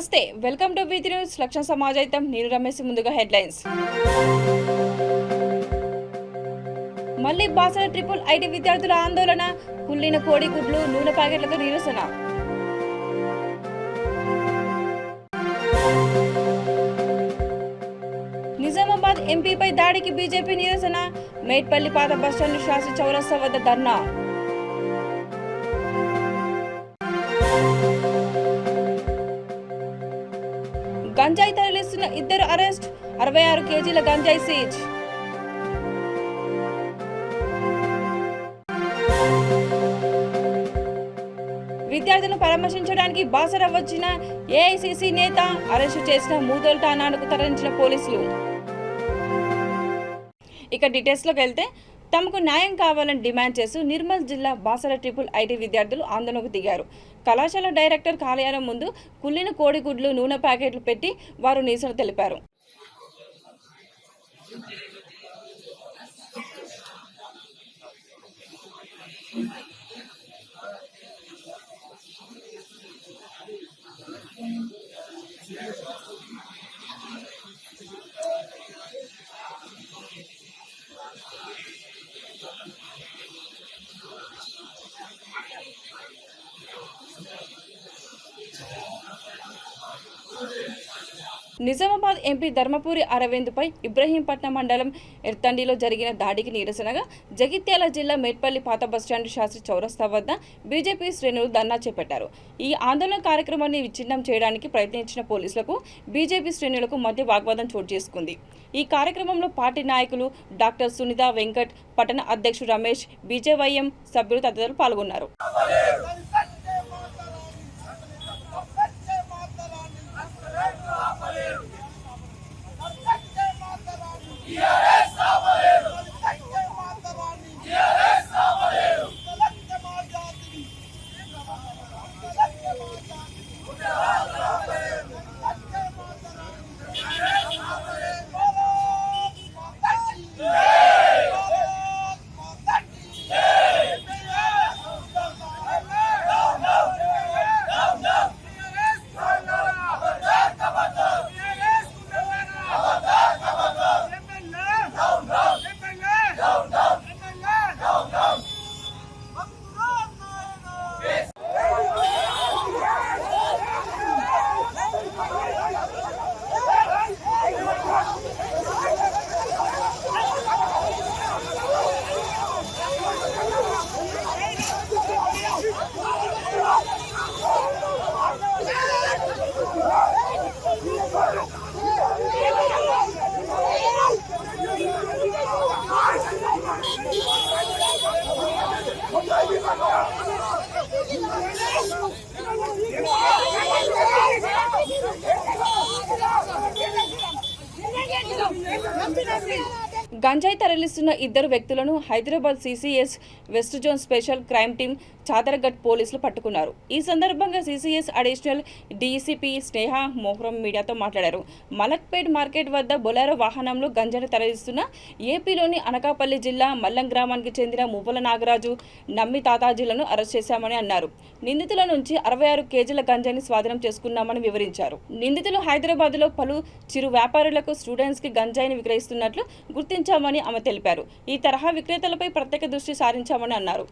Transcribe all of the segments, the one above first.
నమస్తే, welcome to వి3 news. లక్ష్య సమాజైతం. నేను రమేష్. ముందుగా హెడ్లైన్స్. మళ్ళీ బాసర ట్రిపుల్ ఐటీ విద్యార్థుల ఆందోళన. కుళ్ళిన కోడిగుడ్లు, నూనె ప్యాకెట్లతో నిరసన. నిజామాబాద్ ఎంపీపై దాడికి బీజేపీ నిరసన. మేట్పల్లి పాత బస్టాండ్ శాస్త్రి చౌరస్తా వద్ద ధర్నా. గంజాయి తరలిస్తున్న ఇద్దరు అరెస్ట్. 66 కేజీల గంజాయి సీజ్. విద్యార్థులను పరామర్శించడానికి బాసర వచ్చిన ఏఐసీసీ నేత అరెస్టు చేసిన మూదోల్ ఠాణాకు తరలించిన పోలీసులు. ఇక డీటెయిల్స్లోకి వెళ్తే, తమకు న్యాయం కావాలని డిమాండ్ చేస్తూ నిర్మల్ జిల్లా బాసర ట్రిపుల్ ఐటీ విద్యార్థులు ఆందోళనకు దిగారు. కళాశాల డైరెక్టర్ కార్యాలయం ముందు కుళ్ళిన కోడిగుడ్లు, నూనె ప్యాకెట్లు పెట్టి వారు నిరసన తెలిపారు. నిజామాబాద్ ఎంపీ ధర్మపురి అరవింద్పై ఇబ్రహీంపట్నం మండలం ఎర్తండిలో జరిగిన దాడికి నిరసనగా జగిత్యాల జిల్లా మేట్పల్లి పాత బస్టాండ్ శాస్త్రి చౌరస్తా వద్ద బీజేపీ శ్రేణులు ధర్నా చేపట్టారు. ఈ ఆందోళన కార్యక్రమాన్ని విచ్ఛిన్నం చేయడానికి ప్రయత్నించిన పోలీసులకు, బీజేపీ శ్రేణులకు మధ్య వాగ్వాదం చోటు చేసుకుంది. ఈ కార్యక్రమంలో పార్టీ నాయకులు డాక్టర్ సునీత వెంకట్, పట్టణ అధ్యక్షుడు రమేష్, బీజేవైఎం సభ్యులు తదితరులు పాల్గొన్నారు. గంజాయి తరలిస్తున్న ఇద్దరు వ్యక్తులను Hyderabad CCS west zone special crime team Chadarghat పోలీసులు పట్టుకున్నారు. ఈ సందర్భంగా CCS additional DCP Sneha Mohram మీడియాతో మాట్లాడారు. మలక్పేట్ మార్కెట్ వద్ద బొలెరో వాహనంలో గంజాయిని తరలిస్తున్న ఏపీలోని అనకాపల్లి జిల్లా మల్లం గ్రామానికి చెందిన మువ్వల నాగరాజు, నమ్మి తాతాజీలను అరెస్ట్ చేశామని అన్నారు. నిందితుల నుంచి 66 కేజీల గంజాయిని స్వాధీనం చేసుకున్నామని వివరించారు. నిందితులు హైదరాబాద్లో పలు చిరు వ్యాపారులకు, స్టూడెంట్స్కి గంజాయిని విక్రయిస్తున్నట్లు గుర్తించామని ఆమె తెలిపారు. ఈ తరహా విక్రేతలపై ప్రత్యేక దృష్టి సారించామని అన్నారు.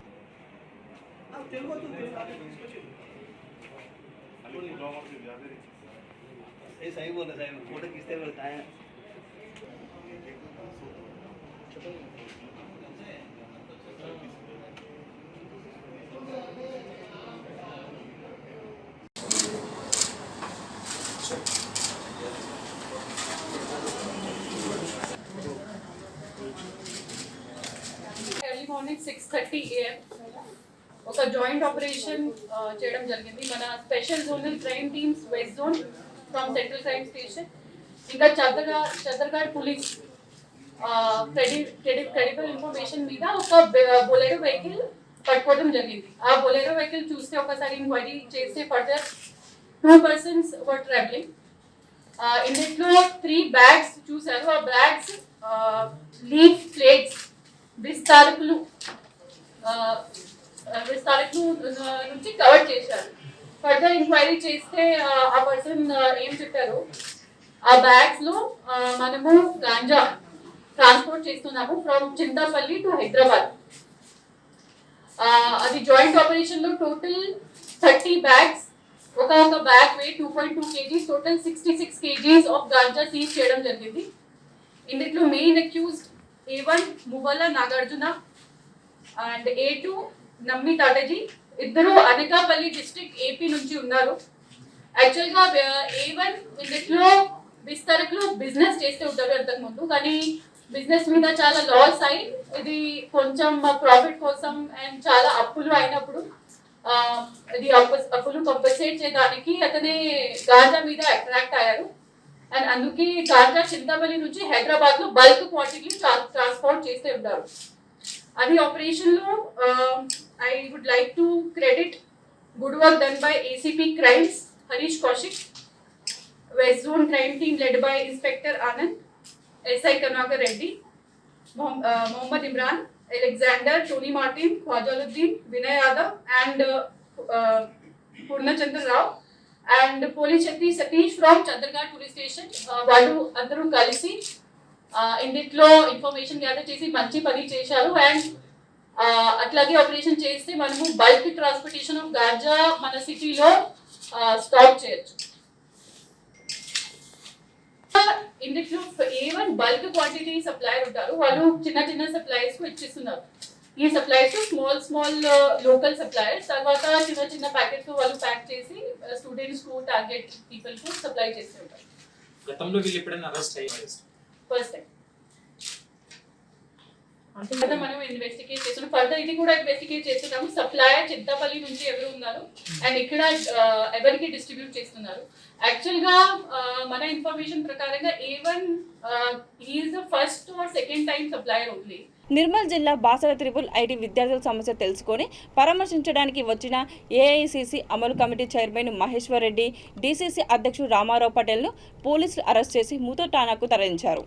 ఎర్లీ మార్నింగ్ 6:30 AM ఒక జాయింట్ ఆపరేషన్ చేయడం జరిగింది. మన special zonal crime teams west zone from central crime station, ఇంకా చదర్ఘాట్ పోలీస్ క్రెడిబుల్ ఇన్ఫర్మేషన్ మీద ఒక బొలెరో వెహికల్ పట్టుకోవడం జరిగింది. ఆ బొలెరో వెహికల్ చూస్తే ఒకసారి ఎంక్వైరీ చేస్తే ఫర్దర్ 2 persons were traveling. ఇందులో 3 bags చూసారు. ఆ బ్యాగ్స్ లీఫ్ ప్లేట్స్ విస్తారకులు నుంచి కవర్ చేశారు. ఫర్దర్ ఎంక్వైరీ చేస్తే ఆ పర్సన్ ఏం చెప్పారు, ఆ బ్యాగ్స్ లో మనము గాంజా ట్రాన్స్పోర్ట్ చేస్తున్నాము ఫ్రమ్ చింతాపల్లి టు హైదరాబాద్. అది జాయింట్ ఆపరేషన్ లో టోటల్ 30 బ్యాగ్స్, ఒక bag wait 2.2 kgs, total 66 kgs of ganja seize చేయడం జరిగింది. ఇందులో main accused A1 Muvvala Nagarjuna and A2 నమ్మి తాటజీ, ఇద్దరు అనకాపల్లి డిస్ట్రిక్ట్ ఏపీ నుంచి ఉన్నారు. యాక్చువల్ గా A1 ఇందులో విస్తరకులు బిజినెస్ చేస్తూ ఉంటారు అంతకు ముందు, కానీ బిజినెస్ మీద చాలా లాస్ అయి ఇది కొంచెం ప్రాఫిట్ కోసం అండ్ చాలా అప్పులు అయినప్పుడు ఇది అప్పులు కంపల్సేట్ చేయడానికి అతనే గాంజా మీద అట్రాక్ట్ అయ్యారు. అండ్ అందుకే గాంజా చింతాపల్లి నుంచి హైదరాబాద్ లో బల్క్ క్వాంటిటీ ట్రాన్స్పోర్ట్ చేస్తూ ఉంటారు. అది ఆపరేషన్ లో I would like to credit good work done by ACP crimes Harish Kaushik, west zone crime team led by Inspector Anand, SI Karnakar Reddy, Mohammad Imran, Alexander, Tony Martin, Khwajaluddin, Vinay Yadav and Purnachandra Rao and Police Shakti Satish from Chandragarh Police Station. వాళ్ళు అందరూ కలిసి ఇందులో information gather చేసి మంచి పని చేశారు. And అట్లాగే operation చేస్తే మనము బల్క్ ట్రాన్స్పోర్టేషన్ ఆఫ్ గాంజా మన సిటీలో స్టాప్ చేయొచ్చు. ఇందులో A1 బల్క్ క్వాంటిటీ సప్లైర్ ఉంటారు, వాళ్ళు చిన్న చిన్న సప్లైస్ కు ఇచ్చిస్తున్నారు. ఈ సప్లైస్ స్మాల్ లోకల్ సప్లైర్స్, తర్వాత చిన్న చిన్న ప్యాకెట్స్ వాళ్ళు ప్యాక్ చేసి స్టూడెంట్స్ కు టార్గెట్ పీపుల్ కు సప్లై చేస్తూ ఉంటారు. గతంలో వీళ్ళు ఎప్పుడైనా అరెస్ట్ అయ్యారు? First time. అంటే మనం ఇన్వెస్టిగేట్ చేస్తున్నాం, ఫర్దర్ ఇది కూడా ఇన్వెస్టిగేట్ చేస్తున్నాము. సప్లయర్ చింతాపల్లి నుంచి ఎవరు ఉన్నారు అండ్ ఇక్కడ ఎవరికి డిస్ట్రిబ్యూట్ చేస్తున్నారు. యాక్చువల్ గా మన ఇన్ఫర్మేషన్ ప్రకారంగా A1 is the first or second time supplier only. Nirmal జిల్లా బాసర త్రిపుల్ ఐటీ విద్యార్థుల సమస్య తెలుసుకొని పరామర్శించడానికి వచ్చిన ఏఐసిసి అమలు committee chairman Maheshwar Reddy, DCC అధ్యక్షుడు రామారావు పటేల్ను పోలీసులు అరెస్ట్ చేసి మూతో ఠాణాకు తరలించారు.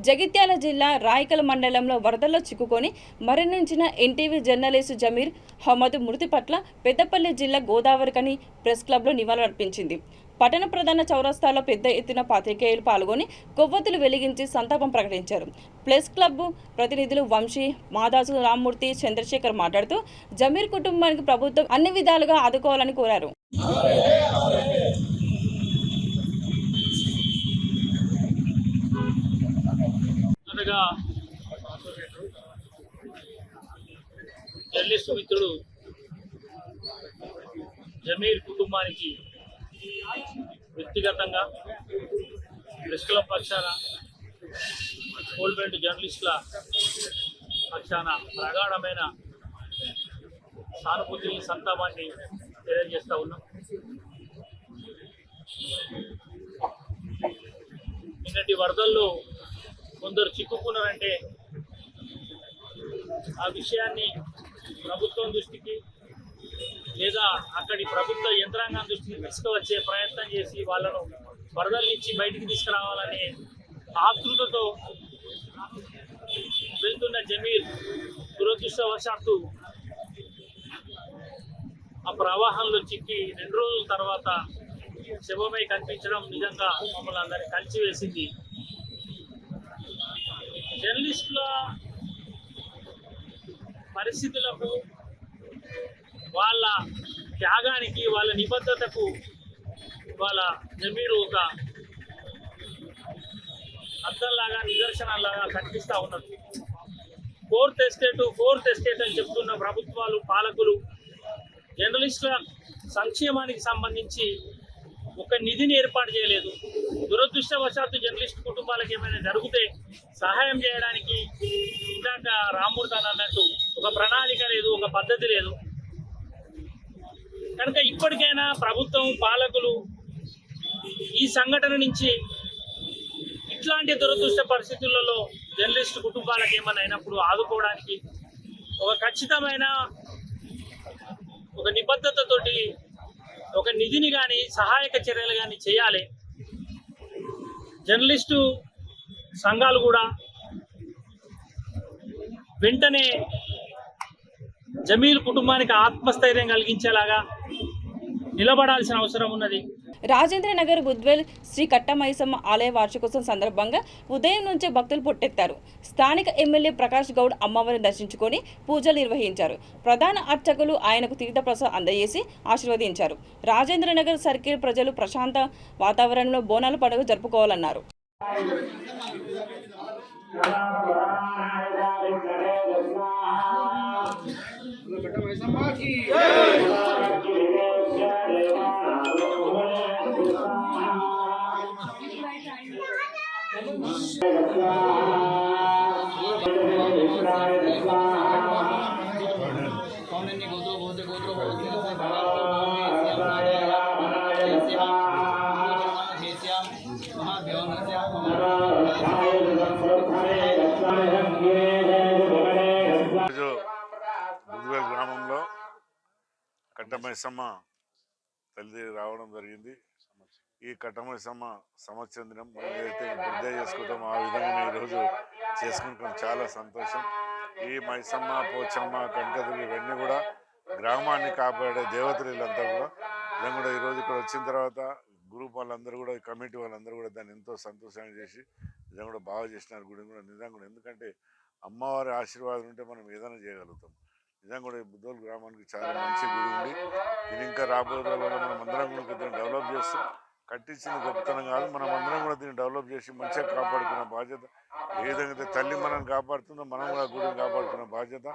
జగిత్యాల జిల్లా రాయకల్ మండలంలో వరదల్లో చిక్కుకొని మరణించిన ఎన్టీవీ జర్నలిస్టు జమీర్ అహ్మద్ మృతి పట్ల పెద్దపల్లి జిల్లా గోదావరికని ప్రెస్ క్లబ్లో నివాళులర్పించింది. పట్టణ ప్రధాన చౌరస్తాలో పెద్ద ఎత్తున పాత్రికేయులు పాల్గొని కొవ్వొత్తులు వెలిగించి సంతాపం ప్రకటించారు. ప్రెస్ క్లబ్ ప్రతినిధులు వంశీ, మాదాసు, రామ్మూర్తి, చంద్రశేఖర్ మాట్లాడుతూ జమీర్ కుటుంబానికి ప్రభుత్వం అన్ని విధాలుగా ఆదుకోవాలని కోరారు. జర్నలిస్టు మిత్రుడు జమీర్ కుటుంబానికి వ్యక్తిగతంగా ప్రెస్ క్లబ్ పక్షాన, కోల్బెల్ట్ జర్నలిస్టుల పక్షాన ప్రగాఢమైన సానుభూతిని, సంతాపాన్ని తెలియజేస్తూ ఉన్నాం. నిన్నటి వరదల్లో కొందరు చిక్కుకున్నారంటే ఆ విషయాన్ని ప్రభుత్వం దృష్టికి లేదా అక్కడి ప్రభుత్వ యంత్రాంగం దృష్టికి తీసుకువచ్చే ప్రయత్నం చేసి వాళ్ళను వరదల నుంచి బయటికి తీసుకురావాలనే ఆతృతతో వెళ్తున్న జమీర్ దురదృష్టవశాత్తు ఆ ప్రవాహంలో చిక్కి 2 రోజుల తర్వాత శవమై కనిపించడం నిజంగా మమ్మల్ని అందరినీ కలిసివేసింది. జర్నలిస్టుల పరిస్థితులకు, వాళ్ళ త్యాగానికి, వాళ్ళ నిబద్ధతకు వాళ్ళ జమీరు ఒక అర్థంలాగా, నిదర్శనాలాగా కనిపిస్తూ ఉన్నది. ఫోర్త్ ఎస్టేట్ అని చెప్తున్న ప్రభుత్వాలు, పాలకులు జర్నలిస్టుల సంక్షేమానికి సంబంధించి ఒక నిధిని ఏర్పాటు చేయలేదు. దురదృష్టవశాత్తు జర్నలిస్ట్ కుటుంబాలకు ఏమైనా జరిగితే సహాయం చేయడానికి ఇందాక రామ్మూర్తి అన్నట్టు ఒక ప్రణాళిక లేదు, ఒక పద్ధతి లేదు. కనుక ఇప్పటికైనా ప్రభుత్వం, పాలకులు ఈ సంఘటన నుంచి ఇట్లాంటి దురదృష్ట పరిస్థితులలో జర్నలిస్ట్ కుటుంబాలకు ఏమైనా అయినప్పుడు ఆదుకోవడానికి ఒక ఖచ్చితమైన ఒక నిబద్ధతతోటి ఒక నిధిని కానీ సహాయక చర్యలు కానీ చేయాలి. జర్నలిస్టు సంఘాలు కూడా వెంటనే జమీల్ కుటుంబానికి ఆత్మస్థైర్యం కలిగించేలాగా నిలబడాల్సిన అవసరం ఉన్నది. రాజేంద్ర నగర్ బుద్వేల్ శ్రీ కట్టమైసమ్మ ఆలయ వార్షికోత్సవం సందర్భంగా ఉదయం నుంచే భక్తులు పొట్టెత్తారు. స్థానిక ఎమ్మెల్యే ప్రకాష్ గౌడ్ అమ్మవారిని దర్శించుకొని పూజలు నిర్వహించారు. ప్రధాన అర్చకులు ఆయనకు తీర్థప్రసాదం అందజేసి ఆశీర్వదించారు. రాజేంద్ర నగర్ సర్కిల్ ప్రజలు ప్రశాంత వాతావరణంలో బోనాల పండుగ జరుపుకోవాలన్నారు. బుద్వేల్ గ్రామంలో కట్టమైసమ్మ తల్లి రావడం జరిగింది. ఈ కట్టమైసమ్మ సంవత్సరం దినం మనం ఏదైతే బర్త్డే చేసుకుంటామో ఆ విధంగా ఈరోజు చేసుకుంటాం. చాలా సంతోషం. ఈ మైసమ్మ, పోచమ్మ, కనకదుర్గ ఇవన్నీ కూడా గ్రామాన్ని కాపాడే దేవతలు వీళ్ళంతా కూడా. నిజంగా కూడా ఈరోజు ఇక్కడ వచ్చిన తర్వాత గ్రూప్ వాళ్ళందరూ కూడా, కమిటీ వాళ్ళందరూ కూడా దాన్ని ఎంతో సంతోషంగా చేసి నిజంగా కూడా బాగా చేసినారు. గుడి కూడా నిజంగా కూడా, ఎందుకంటే అమ్మవారి ఆశీర్వాదం ఉంటే మనం ఏదైనా చేయగలుగుతాం. నిజంగా కూడా ఈ బుద్వేల్ గ్రామానికి చాలా మంచి గుడి ఉంది. ఇది ఇంకా రాబోయే రోజుల్లో మనం అందరం కూడా దీన్ని డెవలప్ చేస్తాం. కట్టించిన గొప్పతనం కాదు, మనం అందరం కూడా దీన్ని డెవలప్ చేసి మంచిగా కాపాడుకునే బాధ్యత. ఏ విధంగా తల్లి మనం కాపాడుతుందో మనం కూడా గుడిని కాపాడుకునే బాధ్యత.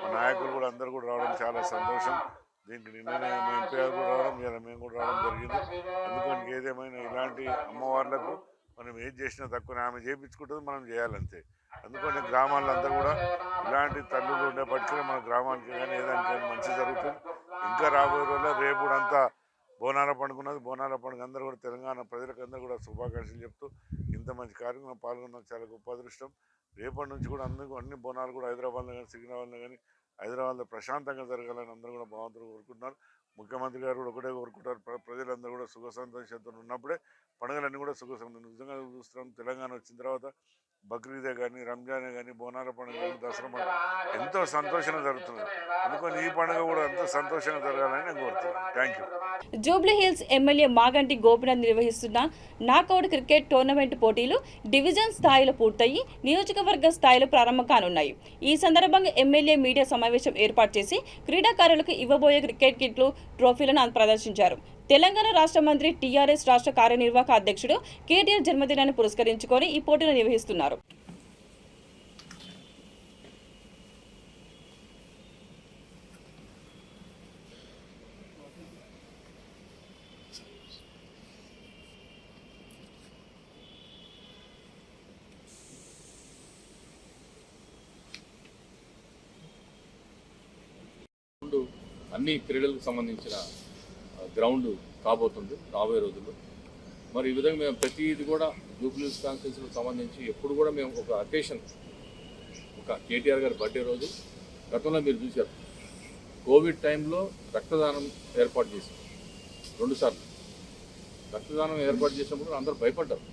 మా నాయకులు కూడా అందరూ కూడా రావడం చాలా సంతోషం. దీనికి నిన్ననే మా ఎంపీ గారు కూడా రావడం, ఇలా మేము కూడా రావడం జరిగింది. అందుకని ఏదేమైనా ఇలాంటి అమ్మవార్లకు మనం ఏది చేసినా తక్కువ, ఆమె చేయించుకుంటుంది, మనం చేయాలంతే. అందుకని గ్రామాల్లో అందరూ కూడా ఇలాంటి తల్లులు ఉండేపటికీ మన గ్రామానికి కానీ ఏదానికి కానీ మంచి జరుగుతుంది. ఇంకా రాబోయే రోజుల్లో రేపు కూడా అంతా బోనాల పండుగ ఉన్నది. బోనాల పండుగ అందరూ కూడా తెలంగాణ ప్రజలకు అందరూ కూడా శుభాకాంక్షలు చెప్తూ ఇంత మంచి కార్యక్రమం పాల్గొనడం చాలా గొప్ప అదృష్టం. రేపటి నుంచి కూడా అన్ని బోనాలు కూడా హైదరాబాద్లో కానీ, సికింద్రాబాద్లో కానీ, హైదరాబాద్లో ప్రశాంతంగా జరగాలని అందరూ కూడా భగవంతుడు కోరుకుంటున్నారు. ముఖ్యమంత్రి గారు కూడా ఒకటే కోరుకుంటారు, ప్రజలందరూ కూడా సుఖ సంతోషంతో ఉన్నప్పుడే పండుగలన్నీ కూడా సుఖ సంతోషం. నిజంగా చూస్తున్నాం, తెలంగాణ వచ్చిన తర్వాత బక్రీదే కానీ, రంజానే కానీ, బోనాల పండుగ కానీ, దసరా పండుగ ఎంతో సంతోషంగా జరుగుతుంది. అందుకని ఈ పండుగ కూడా ఎంతో సంతోషంగా జరగాలని నేను కోరుతున్నాను. Thank you. Jubilee hills MLA Maganti Gopinath నిర్వహిస్తున్న నాకౌట్ క్రికెట్ టోర్నమెంట్ పోటీలు డివిజన్ స్థాయిలో పూర్తయి నియోజకవర్గ స్థాయిలో ప్రారంభం కానున్నాయి. ఈ సందర్భంగా ఎమ్మెల్యే మీడియా సమావేశం ఏర్పాటు చేసి క్రీడాకారులకు ఇవ్వబోయే క్రికెట్ కిట్లు, ట్రోఫీలను ప్రదర్శించారు. తెలంగాణ రాష్ట్ర మంత్రి, టీఆర్ఎస్ రాష్ట్ర కార్యనిర్వాహక అధ్యక్షుడు కేటీఆర్ జన్మదినాన్ని పురస్కరించుకొని ఈ పోటీలు నిర్వహిస్తున్నారు. అన్ని క్రీడలకు సంబంధించిన గ్రౌండ్ కాబోతుంది రాబోయే రోజుల్లో. మరి ఈ విధంగా మేము ప్రతిది కూడా జూబ్లీ హిల్స్ కాన్స్టిట్యున్సీకి సంబంధించి ఎప్పుడు కూడా మేము ఒక అకేషన్, ఒక కేటీఆర్ గారి బర్త్డే రోజు, గతంలో మీరు చూశారు కోవిడ్ టైంలో రక్తదానం ఏర్పాటు చేశాం 2 సార్లు. రక్తదానం ఏర్పాటు చేసినప్పుడు అందరూ భయపడ్డారు,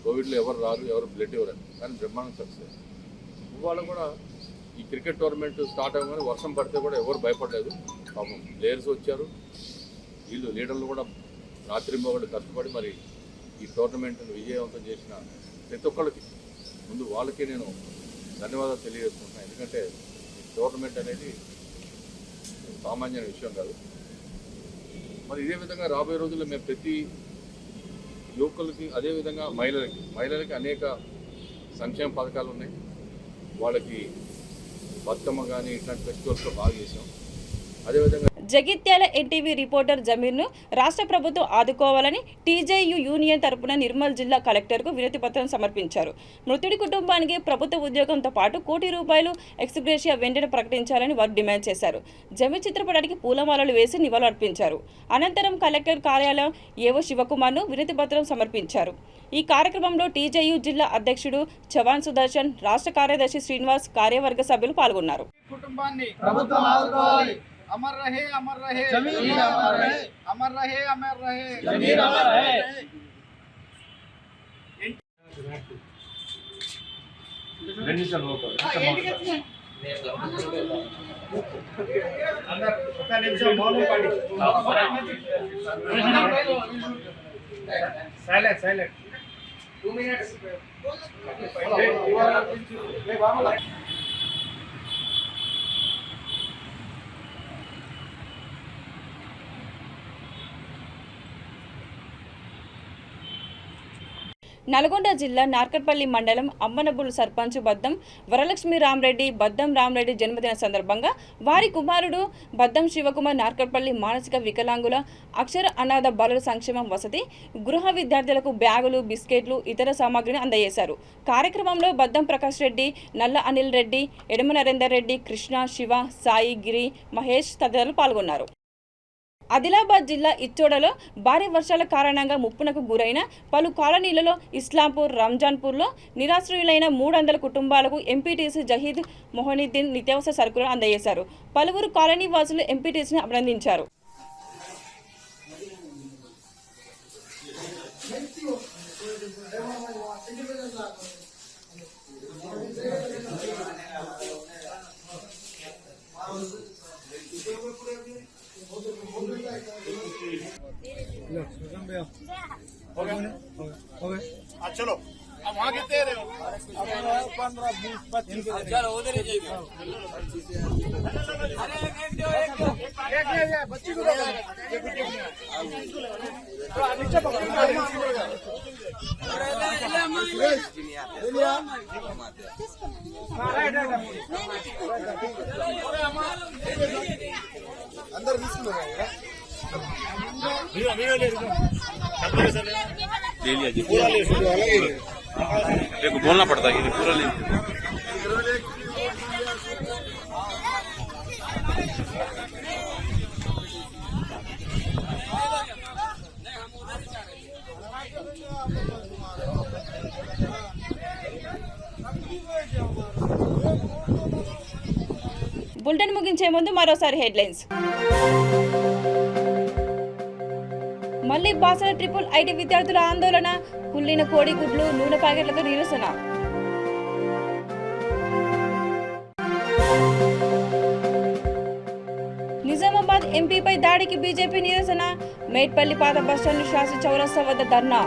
కోవిడ్లో ఎవరు రారు, ఎవరు బ్లడ్ ఇవ్వరని. కానీ బ్రహ్మాండం సక్సెస్. ఇవాళ కూడా ఈ క్రికెట్ టోర్నమెంట్ స్టార్ట్ అవ్వగానే వర్షం పడితే కూడా ఎవరు భయపడలేదు. పాపం ప్లేయర్స్ వచ్చారు, వీళ్ళు లీడర్లు కూడా రాత్రింబగళ్ళు కష్టపడి మరి ఈ టోర్నమెంట్ను విజయవంతం చేసిన ప్రతి ఒక్కరికి ముందు వాళ్ళకి నేను ధన్యవాదాలు తెలియజేసుకుంటున్నాను. ఎందుకంటే ఈ టోర్నమెంట్ అనేది సామాన్యమైన విషయం కాదు. మరి ఇదే విధంగా రాబోయే రోజుల్లో మేము ప్రతి యువకులకి, అదేవిధంగా మహిళలకి అనేక సంక్షేమ పథకాలు ఉన్నాయి. వాళ్ళకి బతుకమ్మ కానీ ఇట్లాంటి ఫెస్టివల్స్లో బాగా చేసాం. అదేవిధంగా జగిత్యాల ఎన్టీవీ రిపోర్టర్ జమీర్ను రాష్ట్ర ప్రభుత్వం ఆదుకోవాలని టీజేయు యూనియన్ తరపున నిర్మల్ జిల్లా కలెక్టర్కు వినతి పత్రం సమర్పించారు. మృతుడి కుటుంబానికి ప్రభుత్వ ఉద్యోగంతో పాటు ₹1 కోటి ఎక్స్గ్రేషియా వెంటనే ప్రకటించాలని వారు డిమాండ్ చేశారు. జమీర్ చిత్రపటానికి పూలమాలలు వేసి నివాళులర్పించారు. అనంతరం కలెక్టర్ కార్యాలయం ఏవో శివకుమార్ను వినతి పత్రం సమర్పించారు. ఈ కార్యక్రమంలో టీజేయు జిల్లా అధ్యక్షుడు చవాన్ సుదర్శన్, రాష్ట్ర కార్యదర్శి శ్రీనివాస్, కార్యవర్గ సభ్యులు పాల్గొన్నారు. కుటుంబాన్ని ప్రభుత్వం ఆదుకోవాలి. అమర్ రహే అమర్ రహే జమీర్ అమర్ రహే అమర్ రహే అమర్ రహే జమీర్ అమర్ రహే. ఒక నిమిషం మౌనం పాడి. Silent 2 minutes. నల్గొండ జిల్లా నార్కట్పల్లి మండలం అమ్మనబుల్ సర్పంచ్ బద్దం వరలక్ష్మి రామరెడ్డి జన్మదిన సందర్భంగా వారి కుమారుడు బద్దం శివకుమార్ నార్కట్పల్లి మానసిక వికలాంగుల అక్షర అనాథ బాలుల సంక్షేమం వసతి గృహ విద్యార్థులకు బ్యాగులు, బిస్కెట్లు, ఇతర సామాగ్రిని అందజేశారు. కార్యక్రమంలో బద్దం ప్రకాష్ రెడ్డి, నల్ల అనిల్ రెడ్డి, ఎడమ నరేందర్ రెడ్డి, కృష్ణ, శివ, సాయి, గిరి, మహేష్ తదితరులు పాల్గొన్నారు. ఆదిలాబాద్ జిల్లా ఇచ్చోడలో భారీ వర్షాల కారణంగా ముప్పునకు గురైన పలు కాలనీలలో ఇస్లాంపూర్, రంజాన్పూర్లో నిరాశ్రయులైన 300 కుటుంబాలకు ఎంపీటీసీ జహీద్ మొహనుద్దీన్ నిత్యావసర సరుకులను అందజేశారు. పలువురు కాలనీ వాసులు ఎంపీటీసీని అభినందించారు. चलो अब वहाँ कितने रहे हो? 15, 20, 25 चलो उधर ही जाइए. बच्ची को नीचे अंदर ले लिया जी पूरा ले देखो बोलना पड़ता है पूरा ले బులెటిన్ ముగించే ముందు మరోసారి హెడ్లైన్స్. మళ్లీ బాసర ట్రిపుల్ ఐటీ విద్యార్థుల ఆందోళన, కుళ్ళిన కోడిగుడ్లు, నూనె ప్యాకెట్లతో నిరసన. నిజామాబాద్ ఎంపీపై దాడికి బీజేపీ నిరసన, మేట్పల్లి పాత బస్టాండ్ శాసి చౌరస్తా వద్ద ధర్నా.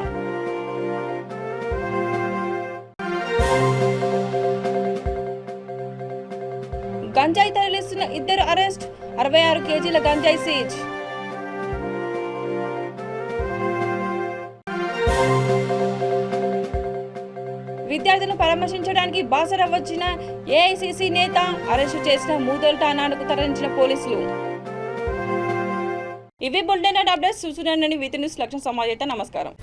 గంజాయి తరలిస్తున్న 2 అరెస్ట్, 66 కేజీల గంజాయి సీజ్. విద్యార్థులను పరామర్శించడానికి బాసర వచ్చిన ఏఐసీసీ నేత అరెస్టు చేసిన మూదోల్ ఠాణాకు తరలించిన పోలీసులు. ఇవి బులెటిన్ అప్డేట్స్. చూస్తున్నానని విత్ న్యూస్ లక్ష్యం సమాజేత. నమస్కారం.